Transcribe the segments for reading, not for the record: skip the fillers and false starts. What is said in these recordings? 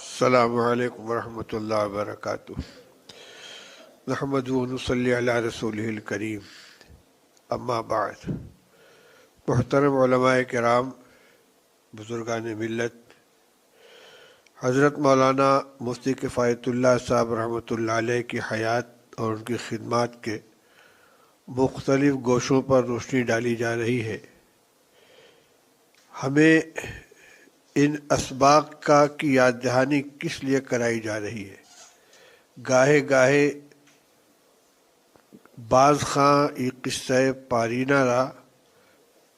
السلام علیکم ورحمۃ اللہ وبرکاتہ۔ نحمدہ و نصلی علی رسولہ الکریم، اما بعد۔ محترم علماء کرام، بزرگان ملت، حضرت مولانا مفتی کفایت اللہ صاحب رحمۃ اللہ علیہ کی حیات اور ان کی خدمات کے مختلف گوشوں پر روشنی ڈالی جا رہی ہے۔ ہمیں ان اسباق کی یاد دہانی کس لیے کرائی جا رہی ہے؟ گاہے گاہے باز خاں ای قصہ پارینہ را،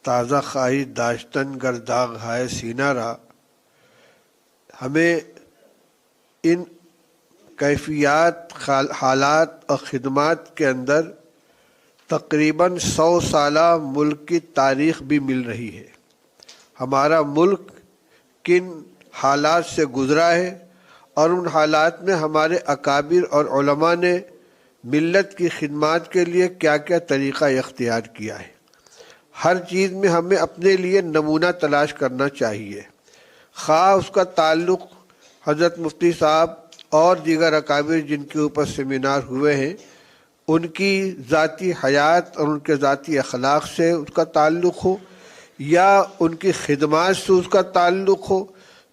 تازہ خواہی داشتن گر داغ ہائے سینہ را۔ ہمیں ان کیفیات، حالات اور خدمات کے اندر تقریباً 100 سالہ ملک کی تاریخ بھی مل رہی ہے۔ ہمارا ملک کن حالات سے گزرا ہے اور ان حالات میں ہمارے اکابر اور علماء نے ملت کی خدمات کے لیے کیا کیا طریقہ اختیار کیا ہے۔ ہر چیز میں ہمیں اپنے لیے نمونہ تلاش کرنا چاہیے، خواہ اس کا تعلق حضرت مفتی صاحب اور دیگر اکابر جن کے اوپر سیمینار ہوئے ہیں ان کی ذاتی حیات اور ان کے ذاتی اخلاق سے اس کا تعلق ہو، یا ان کی خدمات سے اس کا تعلق ہو،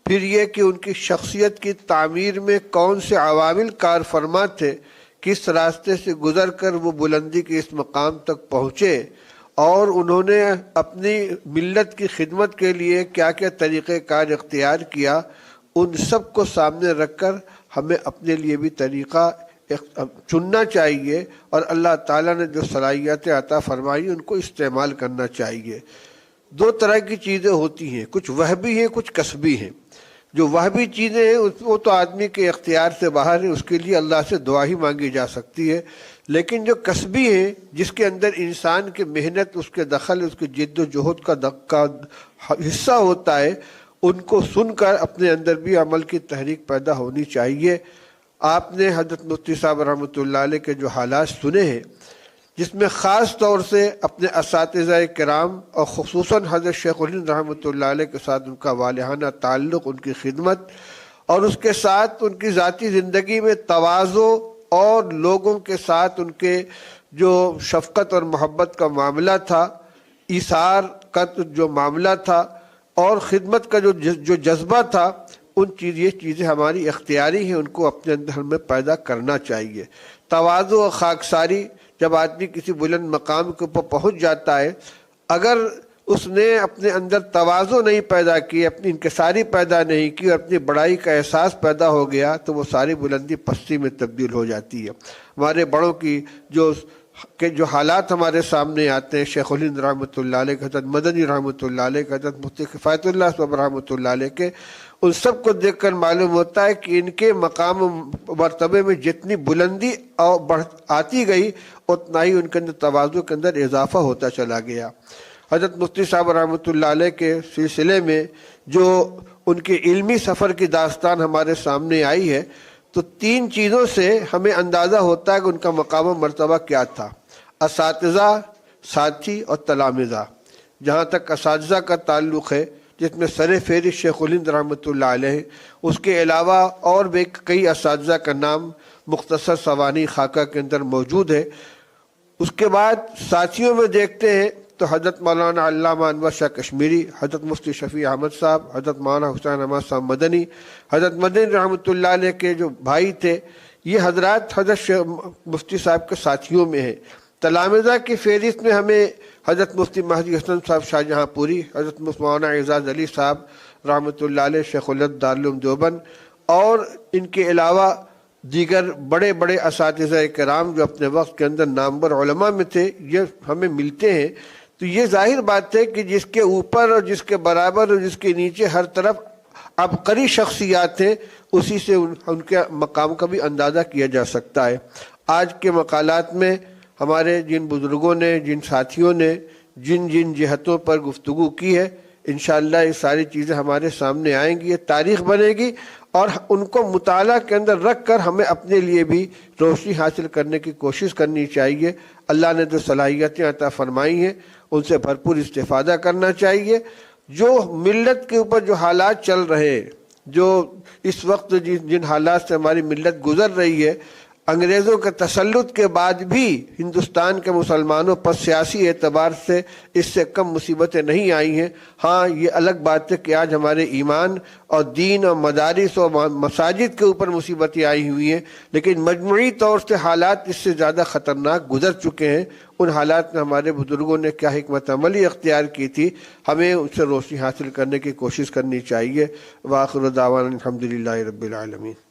پھر یہ کہ ان کی شخصیت کی تعمیر میں کون سے عوامل کار فرما تھے، کس راستے سے گزر کر وہ بلندی کے اس مقام تک پہنچے، اور انہوں نے اپنی ملت کی خدمت کے لیے کیا کیا طریقہ کار اختیار کیا، ان سب کو سامنے رکھ کر ہمیں اپنے لیے بھی طریقہ چننا چاہیے، اور اللہ تعالیٰ نے جو صلاحیتیں عطا فرمائی ان کو استعمال کرنا چاہیے۔ دو طرح کی چیزیں ہوتی ہیں، کچھ وہبی ہیں، کچھ کسبی ہیں۔ جو وہبی چیزیں ہیں وہ تو آدمی کے اختیار سے باہر ہے، اس کے لیے اللہ سے دعا ہی مانگی جا سکتی ہے، لیکن جو کسبی ہیں جس کے اندر انسان کی محنت، اس کے دخل، اس کی جد و جہد کا حصہ ہوتا ہے، ان کو سن کر اپنے اندر بھی عمل کی تحریک پیدا ہونی چاہیے۔ آپ نے حضرت مفتی صاحب رحمۃ اللہ علیہ کے جو حالات سنے ہیں، جس میں خاص طور سے اپنے اساتذہ کرام اور خصوصاً حضرت شیخ الہند رحمۃ اللہ علیہ کے ساتھ ان کا والہانہ تعلق، ان کی خدمت، اور اس کے ساتھ ان کی ذاتی زندگی میں تواضع اور لوگوں کے ساتھ ان کے جو شفقت اور محبت کا معاملہ تھا، ایثار کا جو معاملہ تھا، اور خدمت کا جو جذبہ تھا، یہ چیزیں ہماری اختیاری ہیں، ان کو اپنے اندر ہمیں پیدا کرنا چاہیے۔ تواضع اور خاکساری، جب آدمی کسی بلند مقام کے اوپر پہنچ جاتا ہے، اگر اس نے اپنے اندر تواضع نہیں پیدا کی، اپنی انکساری پیدا نہیں کی اور اپنی بڑائی کا احساس پیدا ہو گیا، تو وہ ساری بلندی پستی میں تبدیل ہو جاتی ہے۔ ہمارے بڑوں کی جو حالات ہمارے سامنے آتے ہیں، شیخ الہند رحمۃ اللہ علیہ، حضرت مدنی رحمۃ اللہ علیہ، حضرت مفتی کفایت اللہ صاحب رحمۃ اللہ علیہ کے، ان سب کو دیکھ کر معلوم ہوتا ہے کہ ان کے مقام و مرتبے میں جتنی بلندی آتی گئی، اتنا ہی ان کے اندر تواضع کے اندر اضافہ ہوتا چلا گیا۔ حضرت مفتی صاحب رحمۃ اللہ علیہ کے سلسلے میں جو ان کے علمی سفر کی داستان ہمارے سامنے آئی ہے، تو 3 چیزوں سے ہمیں اندازہ ہوتا ہے کہ ان کا مقام و مرتبہ کیا تھا: اساتذہ، ساتھی اور تلامذہ۔ جہاں تک اساتذہ کا تعلق ہے، جس میں سر فہرست شیخ الہند رحمۃ اللہ علیہ، اس کے علاوہ اور بھی کئی اساتذہ کا نام مختصر سوانح خاکہ کے اندر موجود ہے۔ اس کے بعد ساتھیوں میں دیکھتے ہیں تو حضرت مولانا علامہ انور شاہ کشمیری، حضرت مفتی شفیع احمد صاحب، حضرت مولانا حسین احمد صاحب مدنی، حضرت مدنی رحمۃ اللہ علیہ کے جو بھائی تھے، یہ حضرات حضرت مفتی صاحب کے ساتھیوں میں ہیں۔ تلامذہ کی فہرست میں ہمیں حضرت مفتی مہدی حسن صاحب شاہ جہاں پوری، حضرت مولانا اعزاز علی صاحب رحمۃ اللہ علیہ شیخ الہند دارالعلوم دیوبند، اور ان کے علاوہ دیگر بڑے بڑے اساتذہ کرام جو اپنے وقت کے اندر نامور علماء میں تھے، یہ ہمیں ملتے ہیں۔ تو یہ ظاہر بات ہے کہ جس کے اوپر اور جس کے برابر اور جس کے نیچے ہر طرف عبقری شخصیات ہیں، اسی سے ان کے مقام کا بھی اندازہ کیا جا سکتا ہے۔ آج کے مقالات میں ہمارے جن بزرگوں نے، جن ساتھیوں نے جن جہتوں پر گفتگو کی ہے، انشاءاللہ یہ ساری چیزیں ہمارے سامنے آئیں گی، یہ تاریخ بنے گی، اور ان کو مطالعہ کے اندر رکھ کر ہمیں اپنے لیے بھی روشنی حاصل کرنے کی کوشش کرنی چاہیے۔ اللہ نے جو صلاحیتیں عطا فرمائی ہیں ان سے بھرپور استفادہ کرنا چاہیے۔ جو ملت کے اوپر جو حالات چل رہے ہیں، جو اس وقت جن حالات سے ہماری ملت گزر رہی ہے، انگریزوں کے تسلط کے بعد بھی ہندوستان کے مسلمانوں پر سیاسی اعتبار سے اس سے کم مصیبتیں نہیں آئی ہیں۔ ہاں یہ الگ بات ہے کہ آج ہمارے ایمان اور دین اور مدارس اور مساجد کے اوپر مصیبتیں آئی ہوئی ہیں، لیکن مجموعی طور سے حالات اس سے زیادہ خطرناک گزر چکے ہیں۔ ان حالات میں ہمارے بزرگوں نے کیا حکمت عملی اختیار کی تھی، ہمیں اس سے روشنی حاصل کرنے کی کوشش کرنی چاہیے۔ وآخر دعوانا الحمدللہ رب العالمین۔